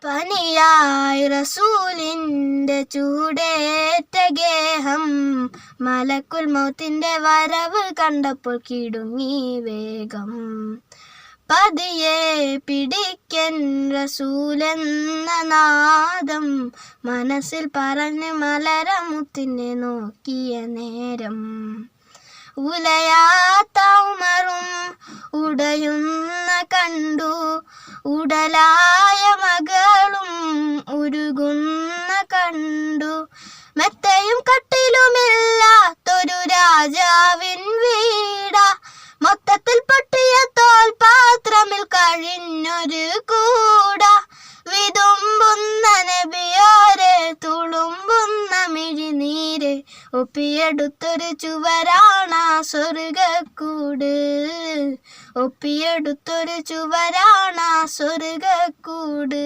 പനിയായി റസൂലിന്റെ ചൂടേറ്റ ഗേഹം, മലക്കുൽ മൗത്തിന്റെ വരവ് കണ്ടപ്പോൾ കിടുങ്ങി വേഗം. പതിയെ പിടിക്കൻ റസൂലെന്ന നാദം, മനസ്സിൽ പറഞ്ഞ് മലരമുത്തിനെ നോക്കിയ നേരം. ഉലയാത്ത ഉമറും ഉടയുന്ന കണ്ടു, ഉടലായ മകളും ഉരുകുന്ന കണ്ടു. മെത്തയും കട്ടിലുമില്ലാത്തൊരു രാജാവിൻ വീട, മൊത്തത്തിൽ പൊട്ടിയ തോൽപാത്രമിൽ കഴിഞ്ഞൊരു കൂട. വിതുമ്പുന്ന നബിയോരെ തുളുമ്പുന്ന മിഴിനീര്, ഒപ്പിയെടുത്തൊരു ചുവരാണാ സ്വർഗക്കൂട്. ഒപ്പിയെടുത്തൊരു ചുവരാണാ സ്വർഗക്കൂട്.